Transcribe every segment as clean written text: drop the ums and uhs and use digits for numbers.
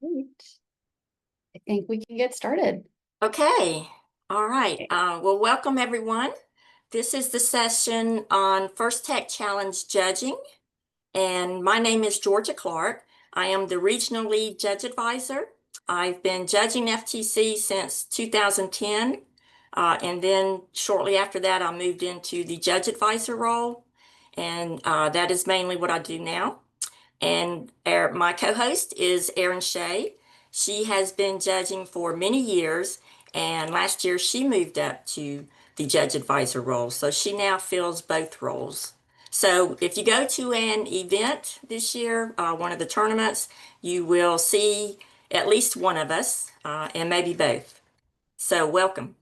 Great. I think we can get started. Okay, all right. Well, welcome everyone. This is the session on First Tech Challenge Judging, and my name is Georgia Clark. I am the Regional Lead Judge Advisor. I've been judging FTC since 2010, and then shortly after that, I moved into the Judge Advisor role, and that is mainly what I do now. And my co-host is Erin Shay. She has been judging for many years, and last year she moved up to the judge advisor role. So she now fills both roles. So if you go to an event this year, one of the tournaments, you will see at least one of us, and maybe both. So welcome.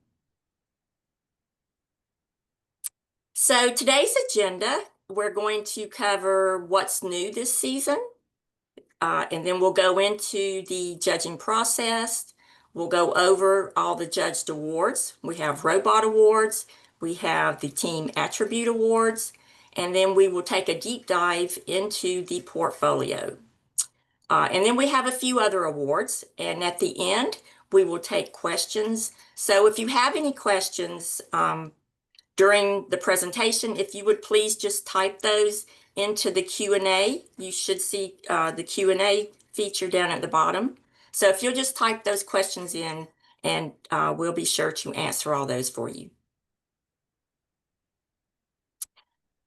So today's agenda, we're going to cover what's new this season. And then we'll go into the judging process. We'll go over all the judged awards. We have robot awards. We have the team attribute awards. And then we will take a deep dive into the portfolio. And then we have a few other awards. And at the end, we will take questions. So if you have any questions, during the presentation, if you would please just type those into the Q&A. You should see the Q&A feature down at the bottom. So if you'll just type those questions in, and we'll be sure to answer all those for you.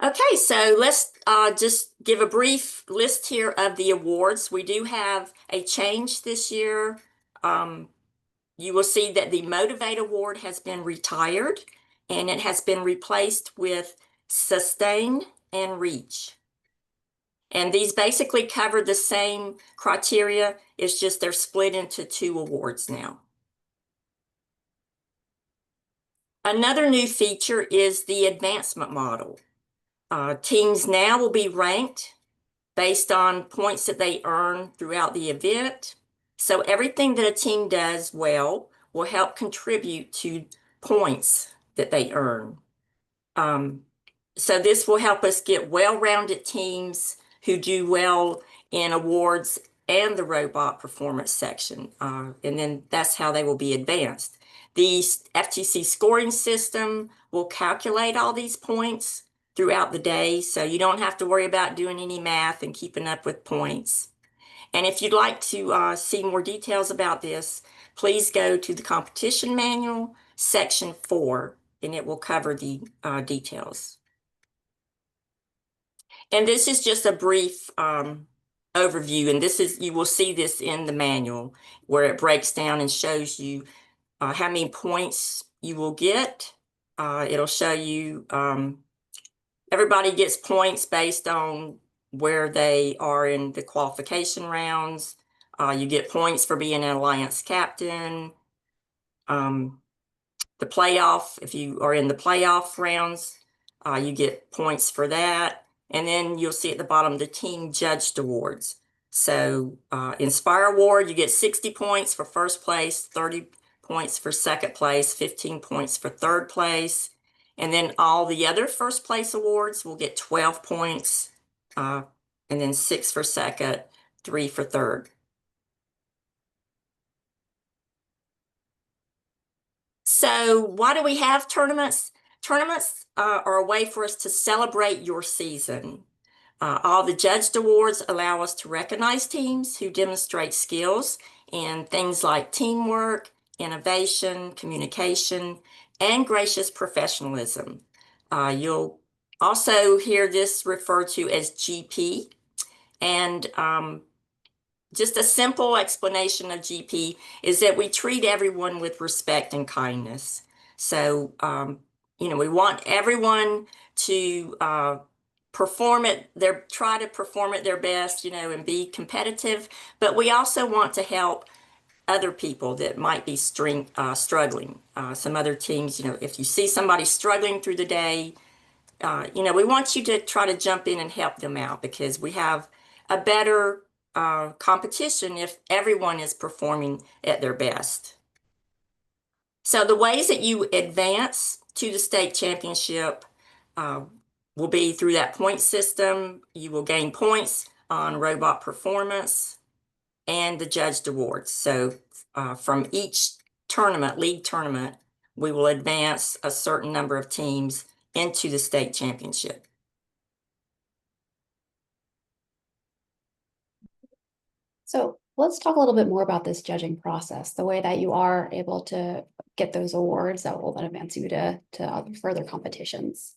Okay, so let's just give a brief list here of the awards. We do have a change this year. You will see that the Motivate Award has been retired, and it has been replaced with Sustain and Reach. And these basically cover the same criteria. It's just they're split into two awards now. Another new feature is the advancement model. Teams now will be ranked based on points that they earn throughout the event. So everything that a team does well will help contribute to points that they earn. So this will help us get well-rounded teams who do well in awards and the robot performance section. And then that's how they will be advanced. The FTC scoring system will calculate all these points throughout the day, so you don't have to worry about doing any math and keeping up with points. And if you'd like to see more details about this, please go to the competition manual, section 4, and it will cover the details. And this is just a brief overview, and you will see this in the manual where it breaks down and shows you how many points you will get. It'll show you everybody gets points based on where they are in the qualification rounds. You get points for being an alliance captain. The playoff, if you are in the playoff rounds, you get points for that. And then you'll see at the bottom the team judged awards. So Inspire Award, you get 60 points for first place, 30 points for second place, 15 points for third place. And then all the other first place awards will get 12 points, and then 6 for second, 3 for third. So why do we have tournaments? Tournaments are a way for us to celebrate your season. All the judged awards allow us to recognize teams who demonstrate skills in things like teamwork, innovation, communication, and gracious professionalism. You'll also hear this referred to as GP. And just a simple explanation of GP is that we treat everyone with respect and kindness. So, we want everyone to try to perform at their best, and be competitive, but we also want to help other people that might be struggling. Some other teams, if you see somebody struggling through the day, we want you to try to jump in and help them out, because we have a better competition if everyone is performing at their best. So the ways that you advance to the state championship will be through that point system. You will gain points on robot performance, and the judged awards. So from each league tournament, we will advance a certain number of teams into the state championship. So let's talk a little bit more about this judging process, the way that you are able to get those awards that will then advance you to further competitions.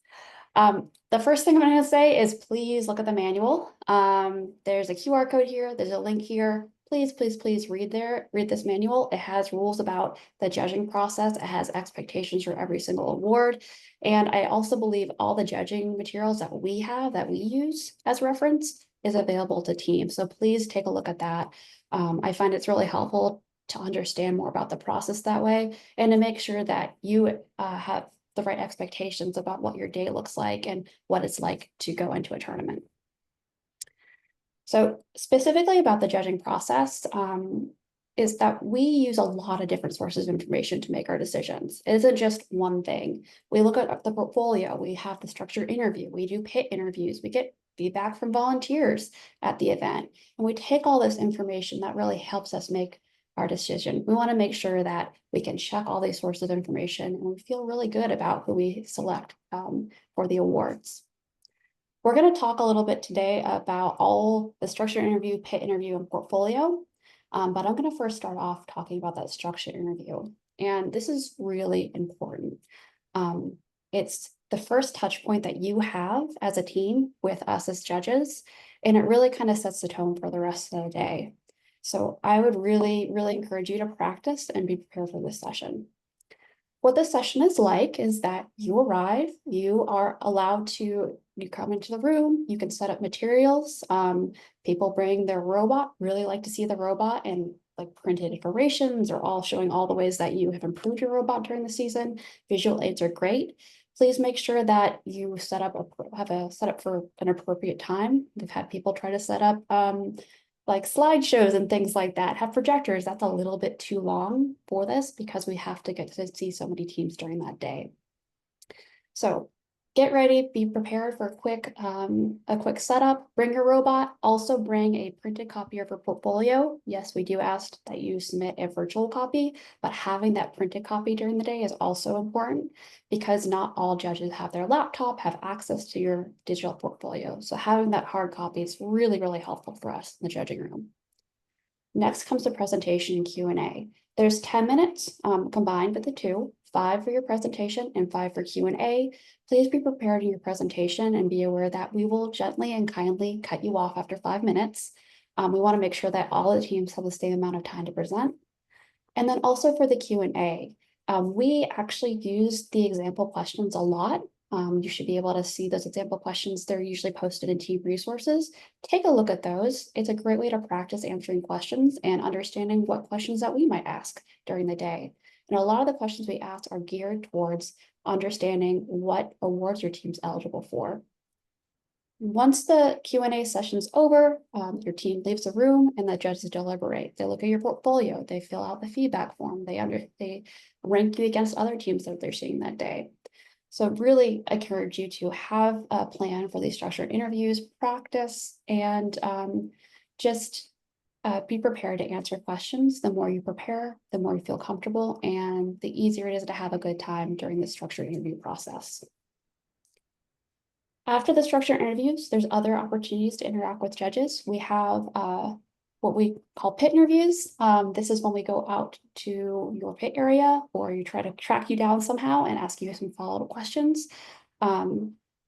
The first thing I'm going to say is please look at the manual. There's a QR code here. There's a link here. Please, please, please read this manual. It has rules about the judging process. It has expectations for every single award. And I also believe all the judging materials that we use as reference is available to teams. So please take a look at that. I find it's really helpful to understand more about the process that way and to make sure that you have the right expectations about what your day looks like and what it's like to go into a tournament. So specifically about the judging process, is that we use a lot of different sources of information to make our decisions. It isn't just one thing. We look at the portfolio, we have the structured interview, we do pit interviews, we get feedback from volunteers at the event, and we take all this information that really helps us make our decision. We want to make sure that we can check all these sources of information and we feel really good about who we select for the awards. We're going to talk a little bit today about all the structured interview, pit interview, and portfolio. But I'm going to first start off talking about that structured interview. And this is really important. It's the first touch point that you have as a team with us as judges, and it really kind of sets the tone for the rest of the day. So I would really, really encourage you to practice and be prepared for this session. What this session is like is that you arrive, you are allowed to, you come into the room, you can set up materials. People bring their robot, really like to see the robot and like printed decorations or all showing all the ways that you have improved your robot during the season. Visual aids are great. Please make sure that you have a setup for an appropriate time. We've had people try to set up like slideshows and things like that, have projectors. That's a little bit too long for this because we have to get to see so many teams during that day. So get ready, be prepared for a quick setup. Bring your robot. Also bring a printed copy of your portfolio. Yes, we do ask that you submit a virtual copy, but having that printed copy during the day is also important because not all judges have their laptop, have access to your digital portfolio. So having that hard copy is really, really helpful for us in the judging room. Next comes the presentation and Q&A. There's 10 minutes combined with the two, 5 for your presentation and 5 for Q&A. Please be prepared in your presentation and be aware that we will gently and kindly cut you off after 5 minutes. We want to make sure that all the teams have the same amount of time to present. And then also for the Q&A, we actually use the example questions a lot. You should be able to see those example questions. They're usually posted in team resources. Take a look at those. It's a great way to practice answering questions and understanding what questions that we might ask during the day. And a lot of the questions we ask are geared towards understanding what awards your team's eligible for. Once the Q&A session is over, your team leaves the room and the judges deliberate. They look at your portfolio, they fill out the feedback form, they rank you against other teams that they're seeing that day. So really encourage you to have a plan for these structured interviews, practice, and just be prepared to answer questions. The more you prepare, the more you feel comfortable, and the easier it is to have a good time during the structured interview process. After the structured interviews, there's other opportunities to interact with judges. We have what we call pit interviews. This is when we go out to your pit area or you try to track you down somehow and ask you some follow-up questions.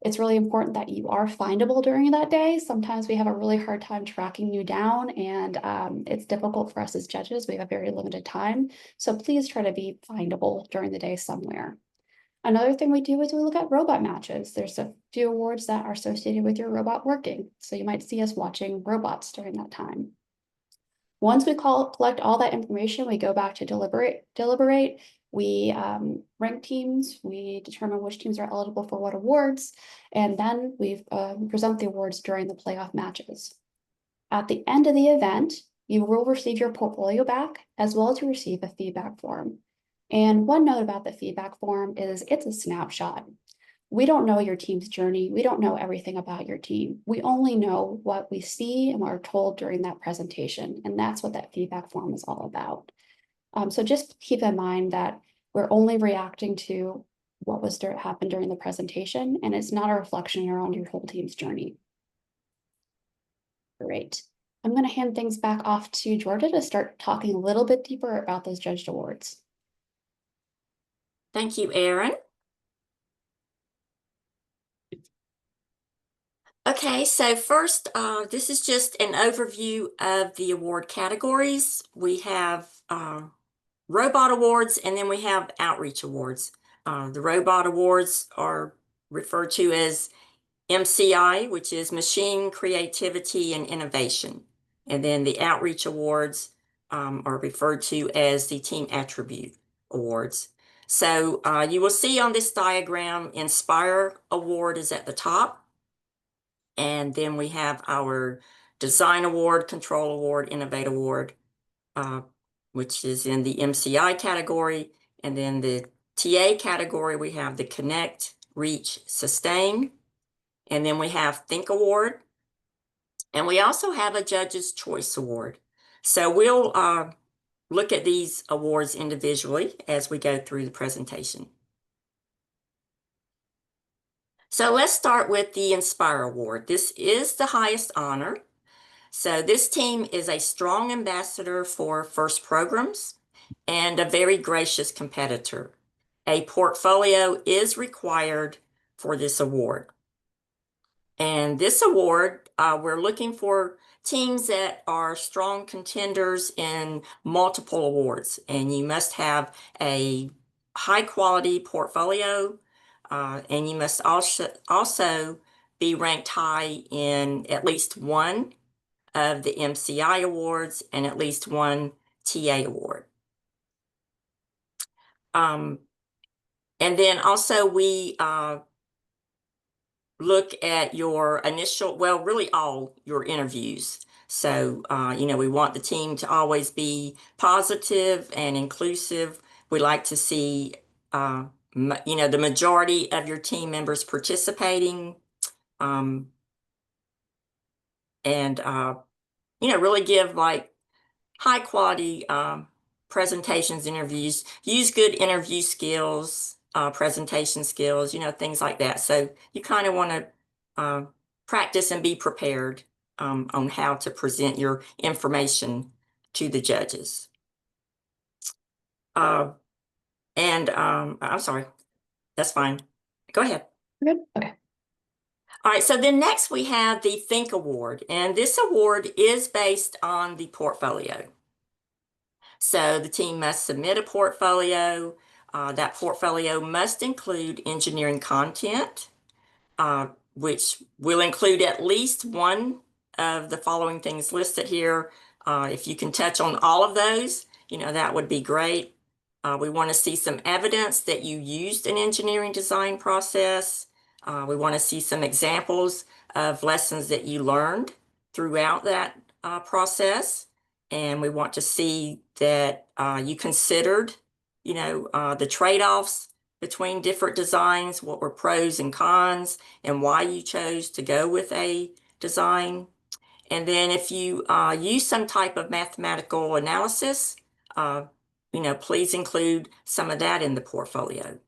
It's really important that you are findable during that day. Sometimes we have a really hard time tracking you down and it's difficult for us as judges. We have a very limited time. So please try to be findable during the day somewhere. Another thing we do is we look at robot matches. There's a few awards that are associated with your robot working. So you might see us watching robots during that time. Once we collect all that information, we go back to deliberate. We rank teams, we determine which teams are eligible for what awards, and then we present the awards during the playoff matches. At the end of the event, you will receive your portfolio back, as well as you receive a feedback form. And one note about the feedback form is it's a snapshot. we don't know your team's journey. We don't know everything about your team. We only know what we see and what we're told during that presentation. And that's what that feedback form is all about. So just keep in mind that we're only reacting to what was happened during the presentation, and it's not a reflection around your whole team's journey. Great. I'm going to hand things back off to Georgia to start talking a little bit deeper about those judged awards. Thank you, Erin. Okay, so first, this is just an overview of the award categories. We have robot awards, and then we have outreach awards. The robot awards are referred to as MCI, which is Machine Creativity and Innovation. And then the outreach awards are referred to as the Team Attribute Awards. So you will see on this diagram, Inspire Award is at the top. And then we have our Design Award, Control Award, Innovate Award, which is in the MCI category. And then the TA category, we have the Connect, Reach, Sustain. And then we have Think Award. And we also have a Judge's Choice Award. So we'll look at these awards individually as we go through the presentation. So let's start with the Inspire Award. This is the highest honor. So this team is a strong ambassador for FIRST programs and a very gracious competitor. A portfolio is required for this award. And this award, we're looking for teams that are strong contenders in multiple awards. And you must have a high quality portfolio, and you must also be ranked high in at least one of the MCI awards and at least one TA award. And then also we look at your initial, well, really all your interviews. So, we want the team to always be positive and inclusive. We like to see, the majority of your team members participating, and, really give like high quality presentations, interviews, use good interview skills, presentation skills, things like that. So you kind of want to practice and be prepared on how to present your information to the judges. I'm sorry, that's fine. Go ahead. Good. Okay. All right, so then next we have the Think Award, and this award is based on the portfolio. So the team must submit a portfolio. That portfolio must include engineering content, which will include at least one of the following things listed here. If you can touch on all of those, that would be great. We want to see some evidence that you used an engineering design process. We want to see some examples of lessons that you learned throughout that process. And we want to see that you considered, the trade-offs between different designs, what were pros and cons, and why you chose to go with a design. And then if you use some type of mathematical analysis, please include some of that in the portfolio.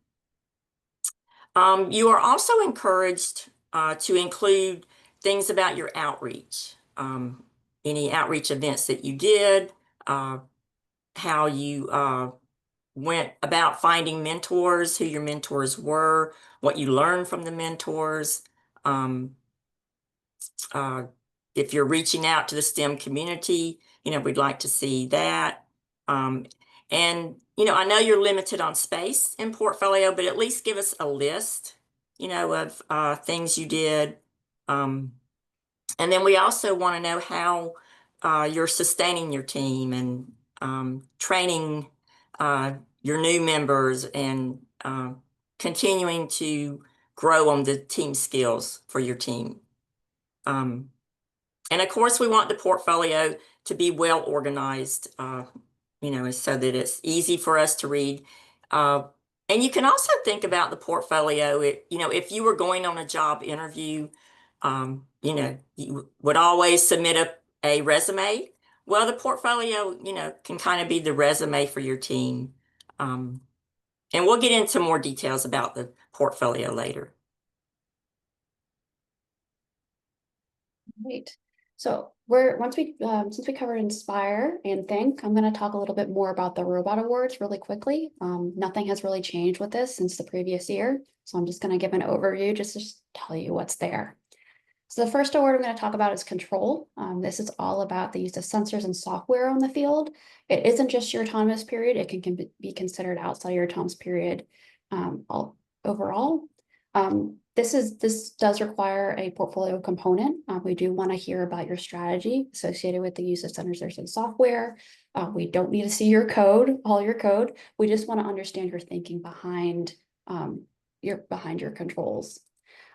You are also encouraged to include things about your outreach, any outreach events that you did, how you went about finding mentors, who your mentors were, what you learned from the mentors. If you're reaching out to the STEM community, we'd like to see that. And, I know you're limited on space in portfolio, but at least give us a list, of things you did. And then we also want to know how you're sustaining your team and training your new members and continuing to grow on the team skills for your team. And of course, we want the portfolio to be well organized, so that it's easy for us to read. And you can also think about the portfolio. If you were going on a job interview, you would always submit a resume. Well, the portfolio, can kind of be the resume for your team. Um, and we'll get into more details about the portfolio later. Great. So since we covered Inspire and Think, I'm going to talk a little bit more about the robot awards really quickly. Nothing has really changed with this since the previous year. So I'm just going to give an overview just to tell you what's there. So the first award I'm going to talk about is control. This is all about the use of sensors and software on the field. It isn't just your autonomous period. It can be considered outside your autonomous period overall. This does require a portfolio component. We do want to hear about your strategy associated with the use of sensors and software. We don't need to see your code, all your code. We just want to understand your thinking behind your controls.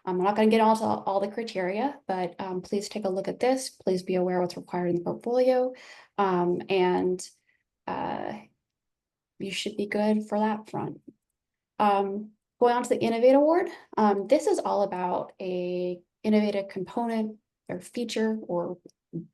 I'm not going to get into all the criteria, but please take a look at this. Please be aware what's required in the portfolio. And you should be good for that front. Going on to the Innovate Award, this is all about a innovative component or feature or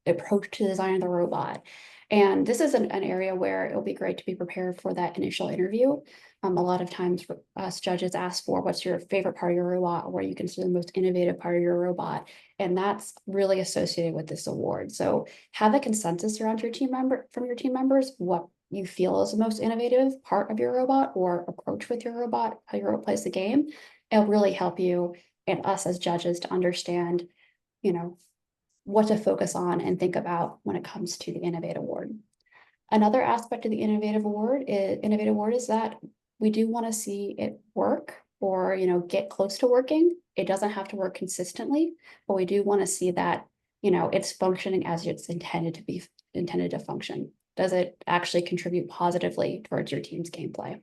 approach to designing the robot. And this is an area where it'll be great to be prepared for that initial interview. A lot of times us judges ask for what's your favorite part of your robot or what you consider the most innovative part of your robot. And that's really associated with this award. So have a consensus around from your team members, what you feel is the most innovative part of your robot or approach with your robot, how your robot plays the game. It'll really help you and us as judges to understand, what to focus on and think about when it comes to the Innovate Award. Another aspect of the Innovate Award is that we do want to see it work or, get close to working. It doesn't have to work consistently, but we do want to see that, it's functioning as it's intended to function. Does it actually contribute positively towards your team's gameplay?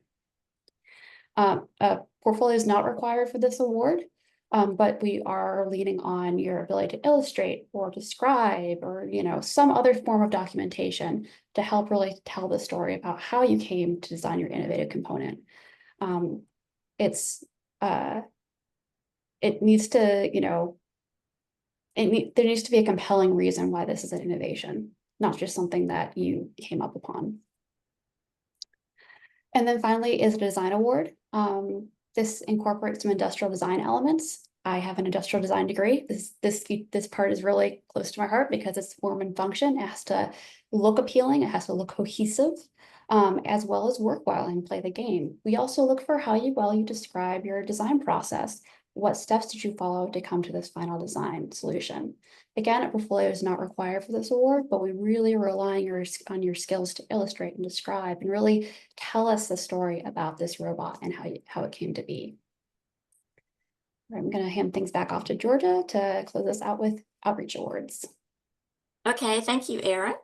A portfolio is not required for this award, but we are leaning on your ability to illustrate or describe or, some other form of documentation to help really tell the story about how you came to design your innovative component. It needs to, there needs to be a compelling reason why this is an innovation, not just something that you came up upon. And then finally is a design award. This incorporates some industrial design elements. I have an industrial design degree. This part is really close to my heart because it's form and function. It has to look appealing. It has to look cohesive, as well as work well and play the game. We also look for how you describe your design process. What steps did you follow to come to this final design solution? Again, a portfolio is not required for this award, but we really rely on your skills to illustrate and describe and really tell us the story about this robot and how it came to be. I'm going to hand things back off to Georgia to close us out with outreach awards. Okay, thank you, Erin.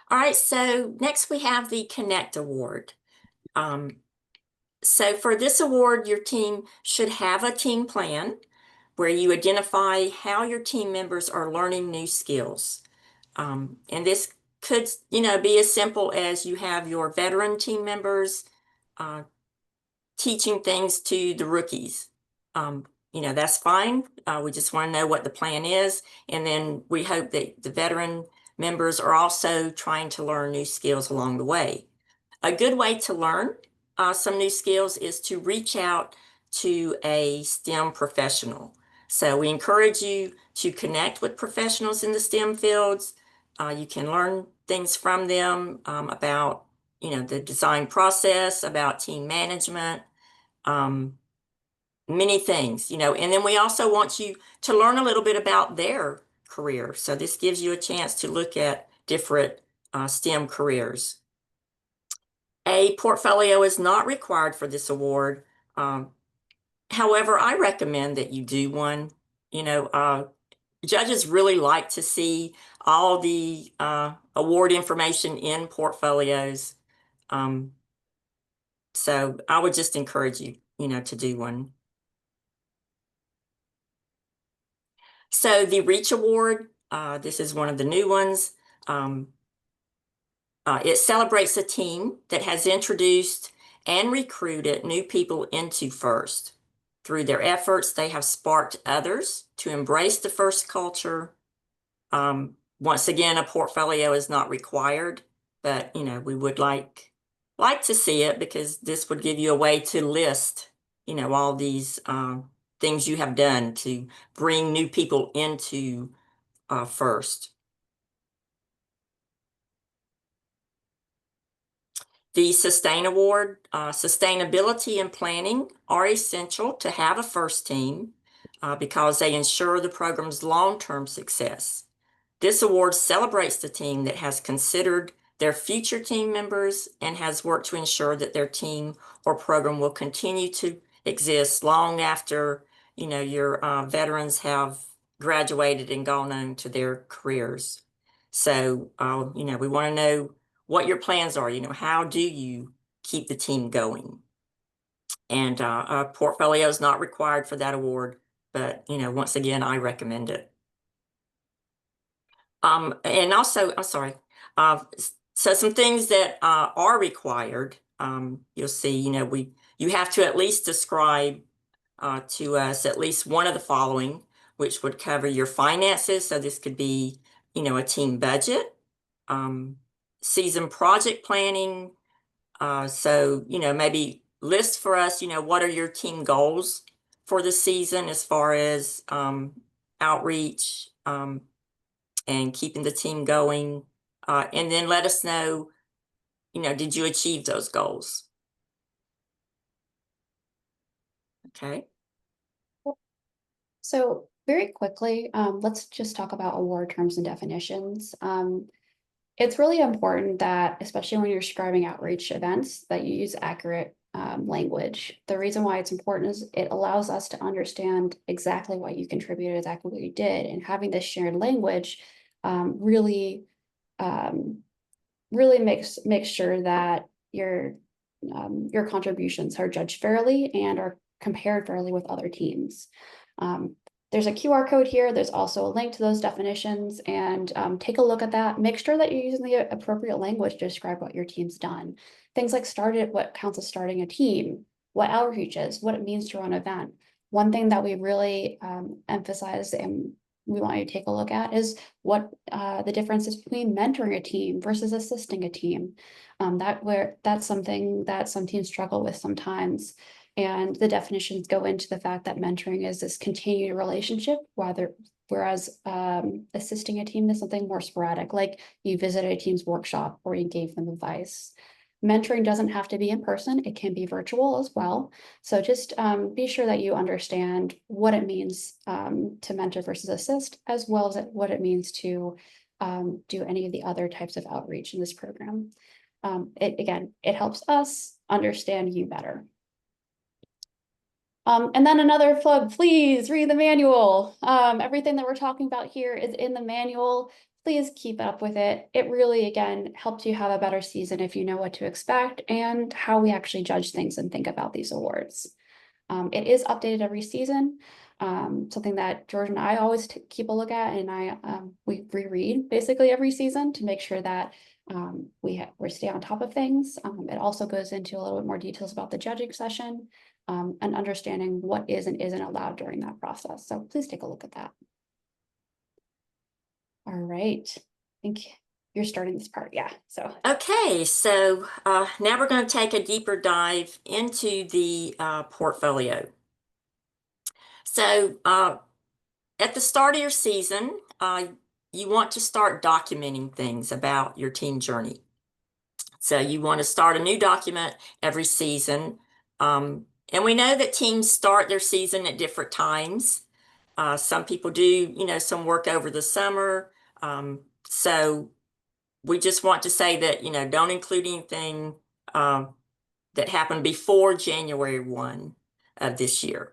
All right, so next we have the Connect Award. So for this award, your team should have a team plan where you identify how your team members are learning new skills. And this could, be as simple as you have your veteran team members teaching things to the rookies. That's fine. We just want to know what the plan is. And then we hope that the veteran members are also trying to learn new skills along the way. A good way to learn some new skills is to reach out to a STEM professional. So we encourage you to connect with professionals in the STEM fields. You can learn things from them about, the design process, about team management, many things, and then we also want you to learn a little bit about their career. So this gives you a chance to look at different STEM careers. A portfolio is not required for this award. However, I recommend that you do one. Judges really like to see all the award information in portfolios. So I would just encourage you, to do one. So the Reach Award, this is one of the new ones. It celebrates a team that has introduced and recruited new people into FIRST. Through their efforts, they have sparked others to embrace the FIRST culture. Once again, a portfolio is not required, but we would like to see it, because this would give you a way to list, all these things you have done to bring new people into FIRST. The Sustain Award, sustainability and planning are essential to have a FIRST team because they ensure the program's long-term success. This award celebrates the team that has considered their future team members and has worked to ensure that their team or program will continue to exist long after, your veterans have graduated and gone on to their careers. So, we want to know what your plans are. How do you keep the team going? And a portfolio is not required for that award, but, once again, I recommend it. And also, I'm sorry. So some things that are required, you'll see, you have to at least describe to us at least one of the following, which would cover your finances. So this could be, a team budget, season project planning. So, maybe list for us, what are your team goals for the season as far as outreach, and keeping the team going. And then let us know, did you achieve those goals? Okay. So very quickly, let's just talk about award terms and definitions. It's really important that, especially when you're describing outreach events, that you use accurate language. The reason why it's important is it allows us to understand exactly what you contributed, exactly what you did, and having this shared language really makes sure that your contributions are judged fairly and are compared fairly with other teams. There's a QR code here. There's also a link to those definitions, and take a look at that. Make sure that you're using the appropriate language to describe what your team's done. Things like what counts as starting a team, what outreach is, what it means to run an event. One thing that we really emphasize and we want you to take a look at is what the difference is between mentoring a team versus assisting a team. That's something that some teams struggle with sometimes. And the definitions go into the fact that mentoring is this continued relationship, whereas assisting a team is something more sporadic, like you visited a team's workshop or you gave them advice. Mentoring doesn't have to be in person, it can be virtual as well. So just be sure that you understand what it means to mentor versus assist, as well as what it means to do any of the other types of outreach in this program. It helps us understand you better. And then another plug, please read the manual. Everything that we're talking about here is in the manual. Please keep up with it. It really, again, helps you have a better season if you know what to expect and how we actually judge things and think about these awards. It is updated every season, something that George and I always keep a look at, and we reread basically every season to make sure that we stay on top of things. It also goes into a little bit more details about the judging session and understanding what is and isn't allowed during that process. So please take a look at that. All right, I think you're starting this part, yeah. So okay, so now we're going to take a deeper dive into the portfolio. So at the start of your season, you want to start documenting things about your team journey. So you want to start a new document every season. And we know that teams start their season at different times. Some people do, some work over the summer. So we just want to say that, don't include anything that happened before January 1 of this year.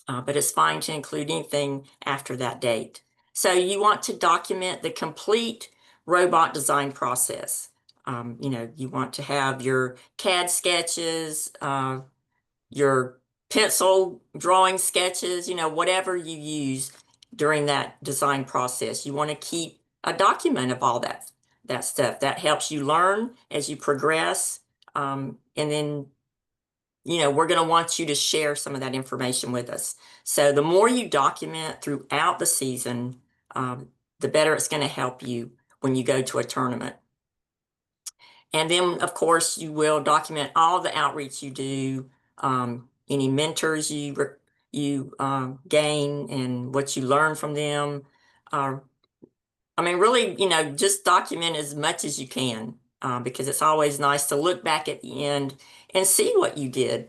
But it's fine to include anything after that date. So you want to document the complete robot design process. You want to have your CAD sketches, your pencil drawing sketches, whatever you use during that design process. You want to keep a document of all that stuff. That helps you learn as you progress. And then, we're going to want you to share some of that information with us. So the more you document throughout the season, the better it's going to help you when you go to a tournament. And then, of course, you will document all the outreach you do, any mentors you gain and what you learn from them. Really, just document as much as you can, because it's always nice to look back at the end and see what you did,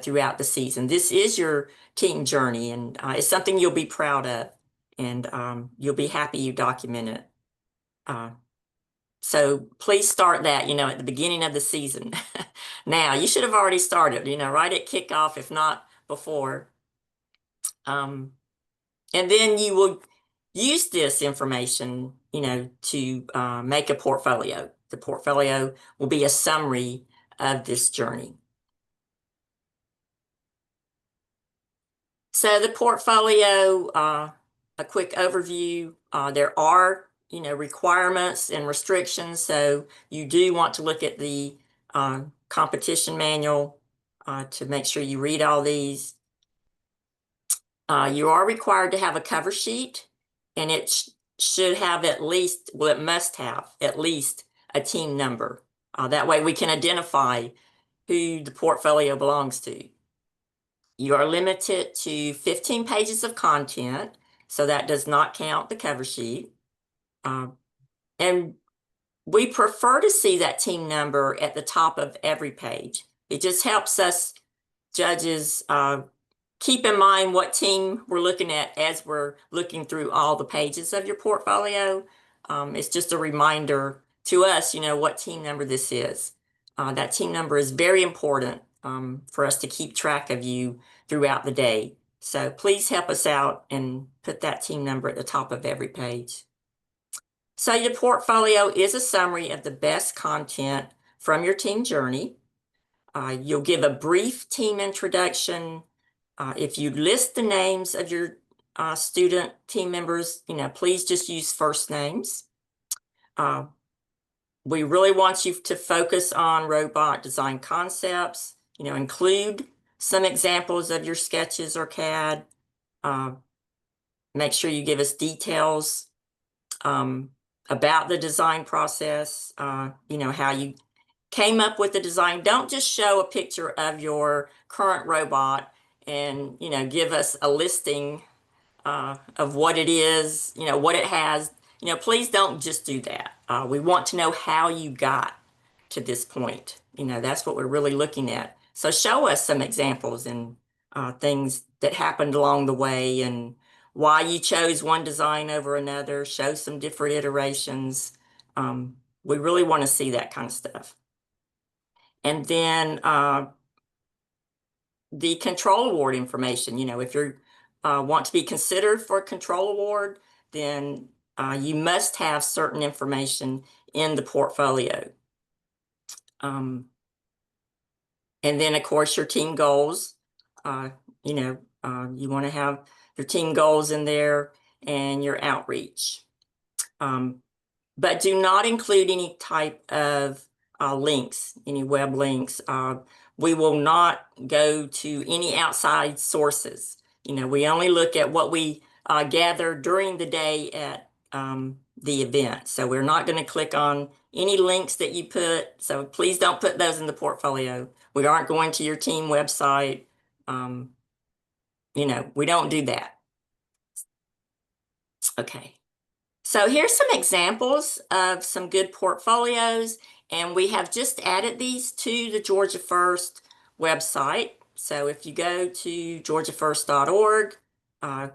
throughout the season. This is your team journey, and it's something you'll be proud of, and you'll be happy you document it. So please start that, at the beginning of the season. Now, you should have already started, right at kickoff, if not before. And then you will use this information, to make a portfolio. The portfolio will be a summary of this journey. So the portfolio, a quick overview, there are, requirements and restrictions. So you do want to look at the competition manual to make sure you read all these. You are required to have a cover sheet, and it should have at least, well, it must have at least a team number. That way we can identify who the portfolio belongs to. You are limited to 15 pages of content, so that does not count the cover sheet. And we prefer to see that team number at the top of every page. It just helps us judges keep in mind what team we're looking at as we're looking through all the pages of your portfolio. It's just a reminder to us, what team number this is. That team number is very important for us to keep track of you throughout the day. So please help us out and put that team number at the top of every page. So your portfolio is a summary of the best content from your team journey. You'll give a brief team introduction. If you list the names of your student team members, please just use first names. We really want you to focus on robot design concepts, include some examples of your sketches or CAD. Make sure you give us details about the design process, how you came up with the design. Don't just show a picture of your current robot and, give us a listing of what it is, what it has. Please don't just do that. We want to know how you got to this point. That's what we're really looking at. So show us some examples and things that happened along the way and why you chose one design over another. Show some different iterations. We really want to see that kind of stuff. And then the control award information, if you want to be considered for a control award, then you must have certain information in the portfolio. And then, of course, your team goals. You want to have your team goals in there and your outreach. But do not include any type of links, any web links. We will not go to any outside sources. We only look at what we gather during the day at the event. So we're not going to click on any links that you put. So please don't put those in the portfolio. We aren't going to your team website. We don't do that. Okay. So here's some examples of some good portfolios, and we have just added these to the Georgia First website. So if you go to GeorgiaFIRST.org and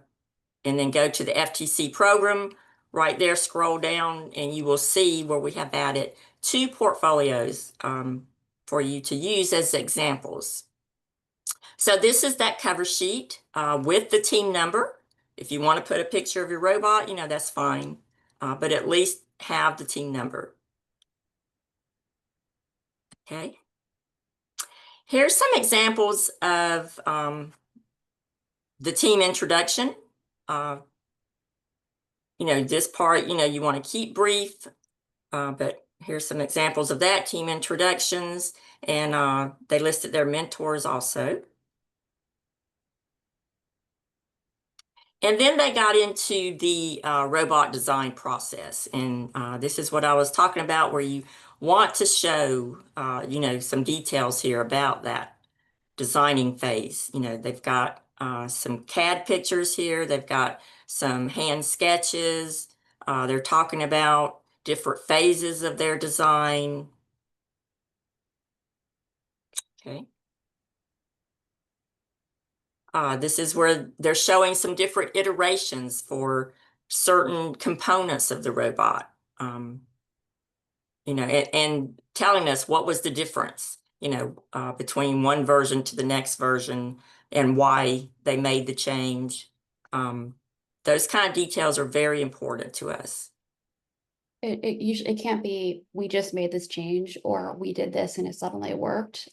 then go to the FTC program, right there, scroll down, and you will see where we have added 2 portfolios for you to use as examples. So this is that cover sheet with the team number. If you want to put a picture of your robot, that's fine, but at least have the team number. Okay. Here's some examples of the team introduction. This part, you want to keep brief, but here's some examples of that, team introductions, and they listed their mentors also. And then they got into the robot design process. And this is what I was talking about, where you want to show, some details here about that designing phase. They've got some CAD pictures here. They've got some hand sketches. They're talking about different phases of their design. Okay. This is where they're showing some different iterations for certain components of the robot. And telling us what was the difference, between one version to the next version and why they made the change. Those kind of details are very important to us. It usually, it can't be, we just made this change or we did this and it suddenly worked.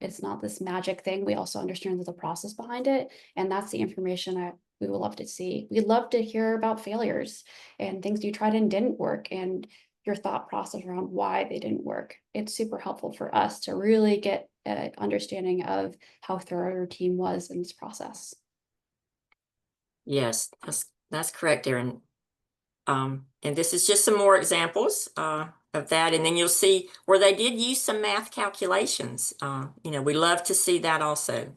It's not this magic thing. We also understand there's a process behind it. And that's the information that we would love to see. We'd love to hear about failures and things you tried and didn't work and your thought process around why they didn't work. It's super helpful for us to really get an understanding of how thorough your team was in this process. Yes, that's correct, Erin. And this is just some more examples of that. And then you'll see where they did use some math calculations. We love to see that also.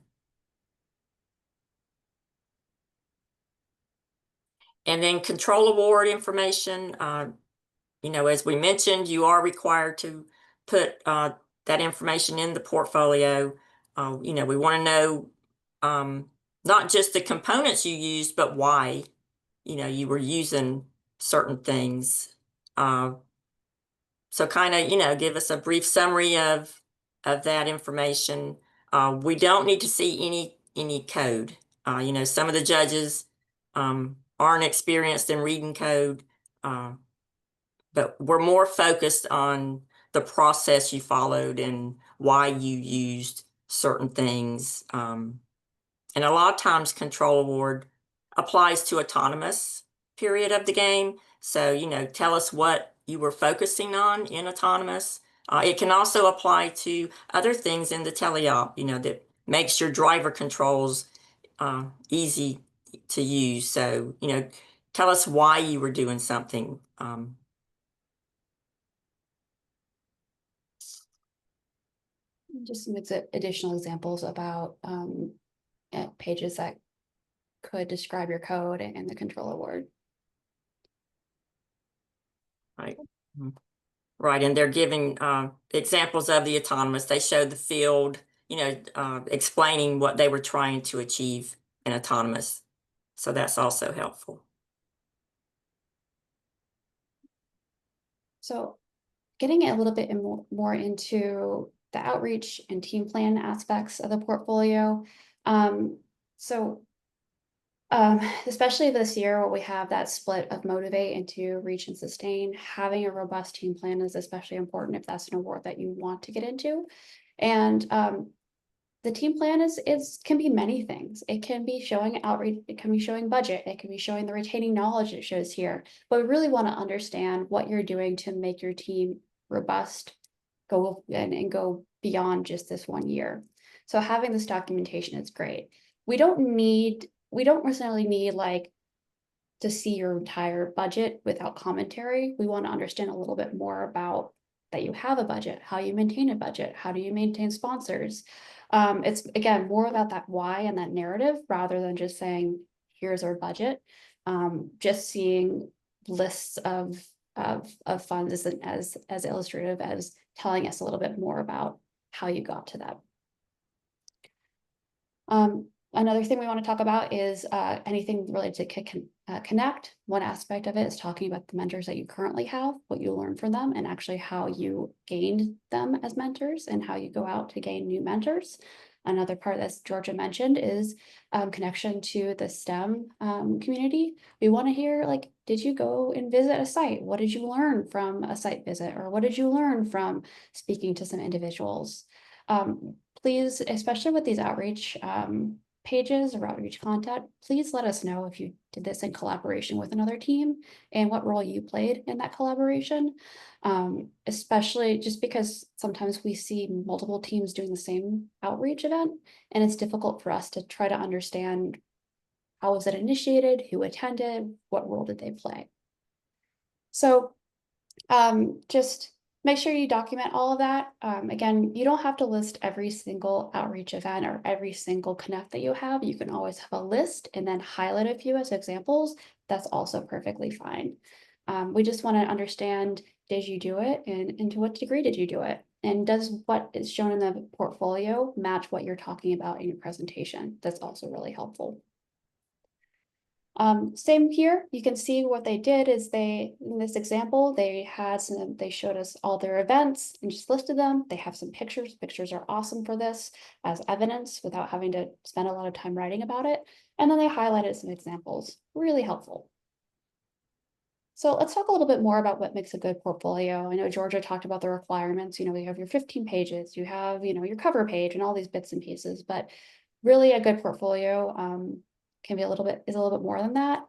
And then control award information. As we mentioned, you are required to put that information in the portfolio. We want to know not just the components you used, but why, you were using certain things. So kind of, give us a brief summary of that information. We don't need to see any code. Some of the judges aren't experienced in reading code, but we're more focused on the process you followed and why you used certain things. And a lot of times control award applies to autonomous period of the game. So, tell us what you were focusing on in autonomous. It can also apply to other things in the teleop, that makes your driver controls easy to use. So, tell us why you were doing something. Just some additional examples about pages that could describe your code and the control award. Right. Right, and they're giving examples of the autonomous. They showed the field, explaining what they were trying to achieve in autonomous. So that's also helpful. So getting a little bit more into the outreach and team plan aspects of the portfolio. Especially this year where we have that split of motivate into reach and sustain, having a robust team plan is especially important if that's an award that you want to get into. And the team plan can be many things. It can be showing outreach, it can be showing budget, it can be showing the retaining knowledge it shows here. But we really want to understand what you're doing to make your team robust, and go beyond just this 1 year. So having this documentation is great. We don't necessarily need like to see your entire budget without commentary. We want to understand a little bit more about that you have a budget, how you maintain a budget, how do you maintain sponsors. It's again more about that why and that narrative rather than just saying, here's our budget. Just seeing lists of funds isn't as illustrative as telling us a little bit more about how you got to that. Another thing we want to talk about is anything related to Connect. One aspect of it is talking about the mentors that you currently have, what you learned from them, and actually how you gained them as mentors and how you go out to gain new mentors. Another part that Georgia mentioned is connection to the STEM community. We want to hear, like, did you go and visit a site? What did you learn from a site visit? Or what did you learn from speaking to some individuals? Please, especially with these outreach pages or outreach content, please let us know if you did this in collaboration with another team and what role you played in that collaboration. Especially just because sometimes we see multiple teams doing the same outreach event, and it's difficult for us to try to understand how was it initiated, who attended, what role did they play. So just make sure you document all of that. Again, you don't have to list every single outreach event or every single connect that you have. You can always have a list and then highlight a few as examples. That's also perfectly fine. We just want to understand, did you do it, and to what degree did you do it? And does what is shown in the portfolio match what you're talking about in your presentation? That's also really helpful. Same here, you can see what they did is in this example, they showed us all their events and just listed them. They have some pictures. Pictures are awesome for this as evidence without having to spend a lot of time writing about it. And then they highlighted some examples, really helpful. So let's talk a little bit more about what makes a good portfolio. I know Georgia talked about the requirements. You have your 15 pages, you have, your cover page and all these bits and pieces, but really a good portfolio, can be a little bit more than that.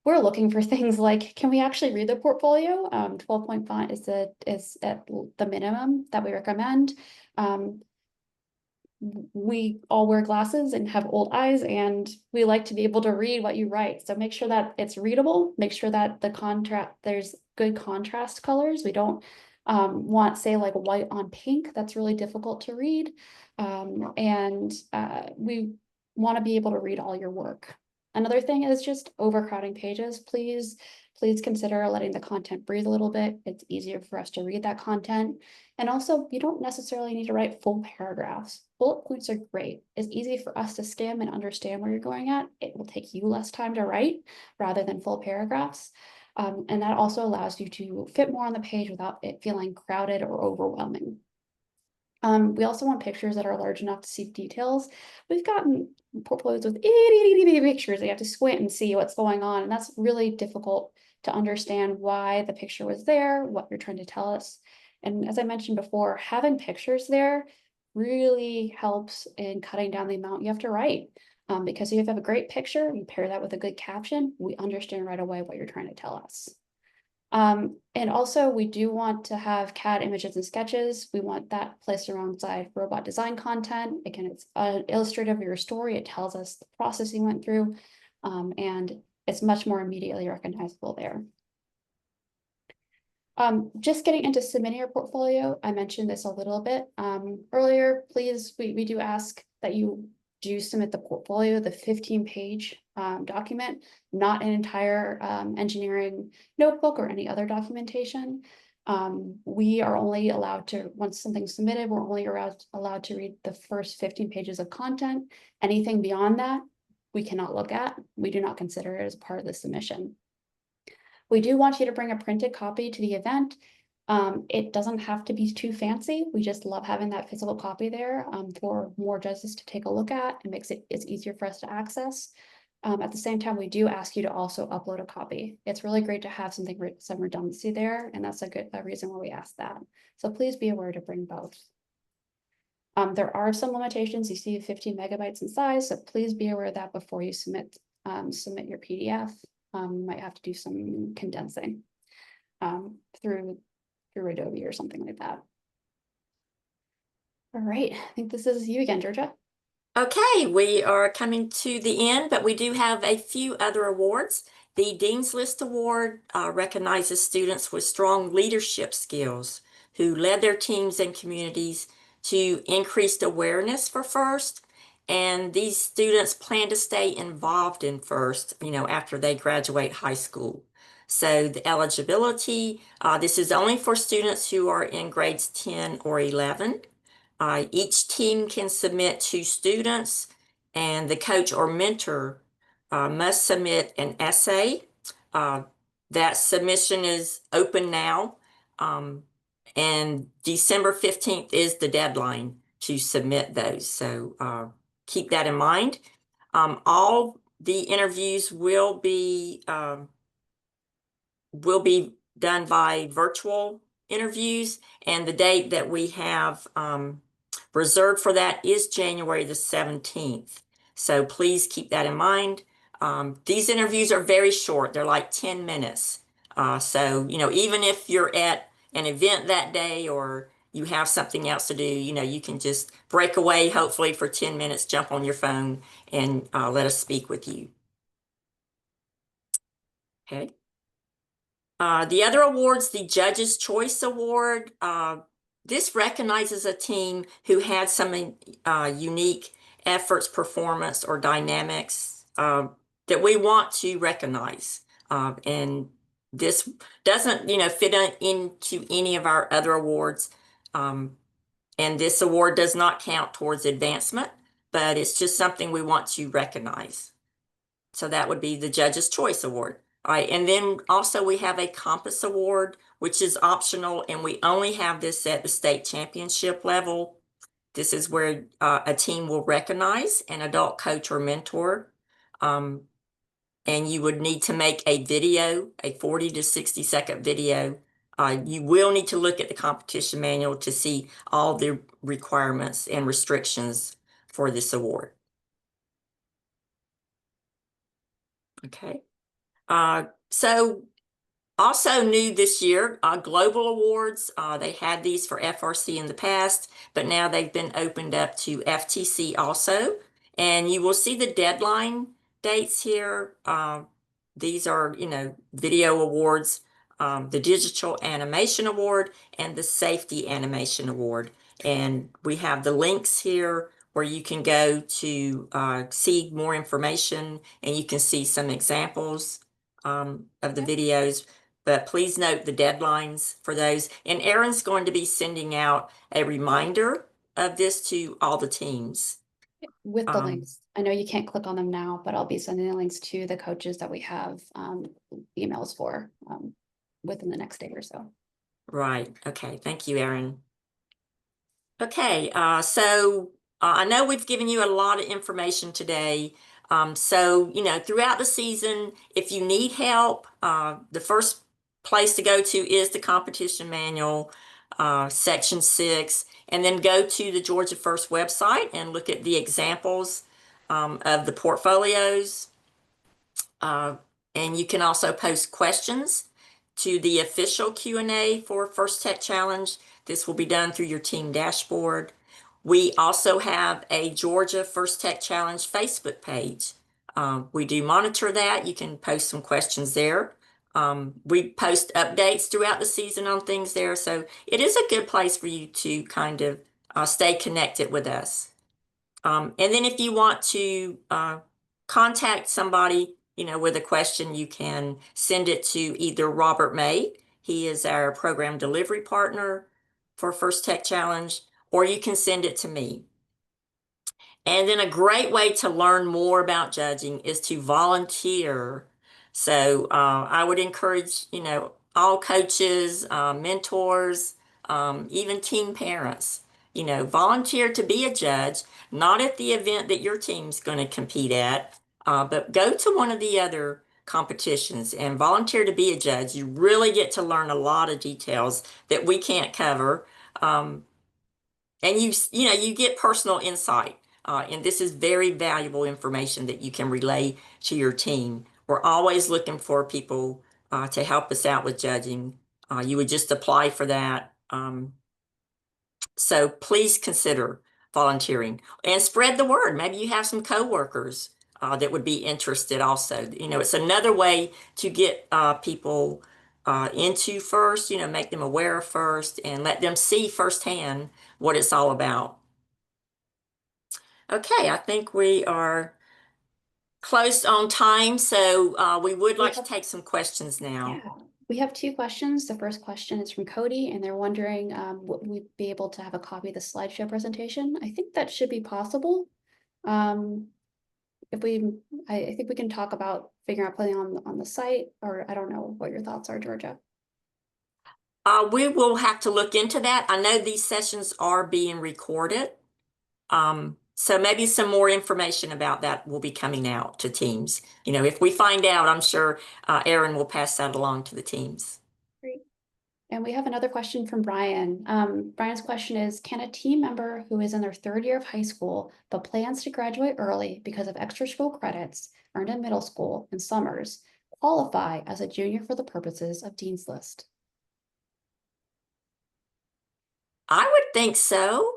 We're looking for things like, can we actually read the portfolio? 12.5 is at the minimum that we recommend. We all wear glasses and have old eyes, and we like to be able to read what you write. So make sure that it's readable. Make sure that there's good contrast colors. We don't want, say, like white on pink. That's really difficult to read. And we want to be able to read all your work. Another thing is just overcrowding pages. Please consider letting the content breathe a little bit. It's easier for us to read that content. And also, you don't necessarily need to write full paragraphs. Bullet points are great. It's easy for us to skim and understand where you're going at. It will take you less time to write rather than full paragraphs. And that also allows you to fit more on the page without it feeling crowded or overwhelming. We also want pictures that are large enough to see details. We've gotten portfolios with itty bitty pictures. You have to squint and see what's going on. And that's really difficult to understand why the picture was there, what you're trying to tell us. And as I mentioned before, having pictures there really helps in cutting down the amount you have to write. Because if you have a great picture, you pair that with a good caption, we understand right away what you're trying to tell us. And also we do want to have CAD images and sketches. We want that placed alongside robot design content. Again, it's illustrative of your story. It tells us the process you went through, and it's much more immediately recognizable there. Just getting into submitting your portfolio, I mentioned this a little bit earlier. Please, we do ask that you do submit the portfolio, the 15-page document, not an entire engineering notebook or any other documentation. We are only allowed to, once something's submitted, we're only allowed to read the first 15 pages of content. Anything beyond that, we cannot look at. We do not consider it as part of the submission. We do want you to bring a printed copy to the event. It doesn't have to be too fancy. We just love having that physical copy there for more judges to take a look at. It makes it's easier for us to access. At the same time, we do ask you to also upload a copy. It's really great to have some redundancy there, and that's a reason why we ask that. So please be aware to bring both. There are some limitations. You see 15 megabytes in size, so please be aware of that before you submit your PDF. You might have to do some condensing through Adobe or something like that. All right, I think this is you again, Georgia. Okay, we are coming to the end, but we do have a few other awards. The Dean's List Award recognizes students with strong leadership skills who led their teams and communities to increased awareness for FIRST. And these students plan to stay involved in FIRST, after they graduate high school. So the eligibility, this is only for students who are in grades 10 or 11. Each team can submit 2 students, and the coach or mentor must submit an essay. That submission is open now, and December 15th is the deadline to submit those. So keep that in mind. All the interviews will be done by virtual interviews, and the date that we have reserved for that is January the 17th. So please keep that in mind. These interviews are very short. They're like 10 minutes. So, even if you're at an event that day or you have something else to do, you can just break away, hopefully for 10 minutes, jump on your phone and let us speak with you. Okay. The other awards, the Judge's Choice Award, this recognizes a team who had some unique efforts, performance, or dynamics that we want to recognize. And this doesn't, fit into any of our other awards. And this award does not count towards advancement, but it's just something we want to recognize. So that would be the Judge's Choice Award. All right, and then also we have a Compass Award, which is optional, and we only have this at the state championship level. This is where a team will recognize an adult coach or mentor. And you would need to make a video, a 40 to 60-second video. You will need to look at the competition manual to see all the requirements and restrictions for this award. Okay. So also new this year, global awards. They had these for FRC in the past, but now they've been opened up to FTC also. And you will see the deadline dates here. These are, video awards, the Digital Animation Award and the Safety Animation Award. And we have the links here where you can go to see more information and you can see some examples of the videos. But please note the deadlines for those. And Erin's going to be sending out a reminder of this to all the teams. With the links. I know you can't click on them now, but I'll be sending the links to the coaches that we have emails for within the next day or so. Right. Okay. Thank you, Erin. Okay. So I know we've given you a lot of information today. So, throughout the season, if you need help, the first place to go to is the competition manual, section 6, and then go to the Georgia First website and look at the examples of the portfolios. And you can also post questions to the official Q&A for First Tech Challenge. This will be done through your team dashboard. We also have a Georgia First Tech Challenge Facebook page. We do monitor that. You can post some questions there. We post updates throughout the season on things there. So it is a good place for you to kind of stay connected with us. And then if you want to contact somebody, with a question, you can send it to either Robert May. He is our program delivery partner for First Tech Challenge, or you can send it to me. And then a great way to learn more about judging is to volunteer. So I would encourage, all coaches, mentors, even team parents, volunteer to be a judge, not at the event that your team's going to compete at, but go to one of the other competitions and volunteer to be a judge. You really get to learn a lot of details that we can't cover. And you get personal insight. And this is very valuable information that you can relay to your team. We're always looking for people to help us out with judging. You would just apply for that. So please consider volunteering and spread the word. Maybe you have some coworkers that would be interested also. It's another way to get people into FIRST, make them aware of FIRST and let them see firsthand what it's all about. Okay, I think we are close on time, so we would like to take some questions now. Yeah, we have 2 questions. The first question is from Cody, and they're wondering would we be able to have a copy of the slideshow presentation? I think that should be possible. If I think we can talk about figuring out putting on the site, or I don't know what your thoughts are, Georgia. We will have to look into that. I know these sessions are being recorded. So maybe some more information about that will be coming out to teams. If we find out, I'm sure Erin will pass that along to the teams. Great. And we have another question from Brian. Brian's question is, can a team member who is in their third year of high school but plans to graduate early because of extra school credits earned in middle school and summers qualify as a junior for the purposes of Dean's List? I would think so.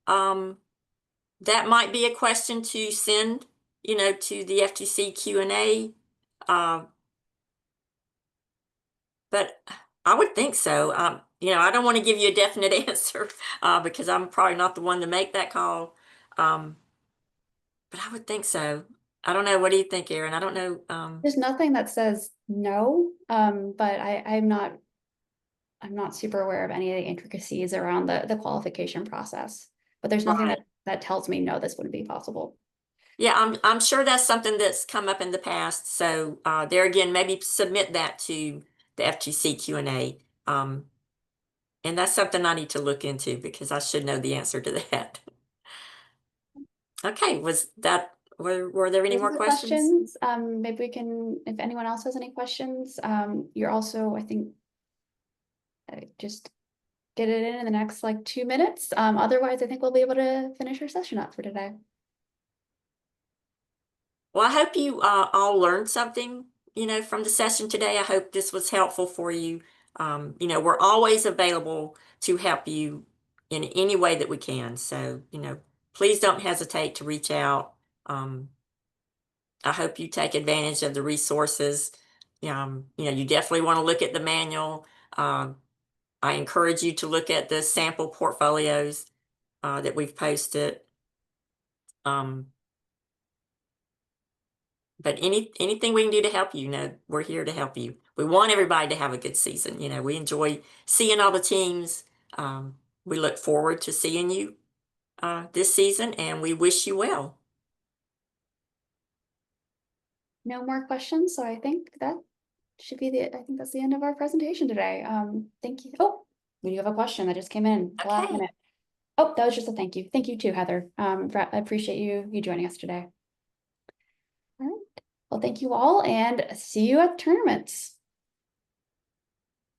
That might be a question to send, to the FTC Q&A. But I would think so. I don't want to give you a definite answer because I'm probably not the one to make that call. Um, but I would think so. I don't know. What do you think, Erin? I don't know. There's nothing that says no, but I'm not super aware of any of the intricacies around the qualification process. But there's nothing Right. that tells me no, this wouldn't be possible. Yeah, I'm sure that's something that's come up in the past. So there again, maybe submit that to the FTC Q&A. And that's something I need to look into because I should know the answer to that. Okay, were there any Those are more the questions? questions. Maybe we can, if anyone else has any questions, you're also, I think, just get it in the next like 2 minutes. Otherwise, I think we'll be able to finish our session up for today. Well, I hope you all learned something, from the session today. I hope this was helpful for you. We're always available to help you in any way that we can. So, please don't hesitate to reach out. I hope you take advantage of the resources. You definitely want to look at the manual. Um, I encourage you to look at the sample portfolios that we've posted. Um, but anything we can do to help you, we're here to help you. We want everybody to have a good season. We enjoy seeing all the teams. We look forward to seeing you this season, and we wish you well. No more questions, so I think that should be I think that's the end of our presentation today. Thank you. Oh, we do have a question that just came in at the last Okay. minute. Oh, that was just a thank you. Thank you too, Heather. I appreciate you joining us today. All right. Well, thank you all and see you at tournaments.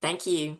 Thank you.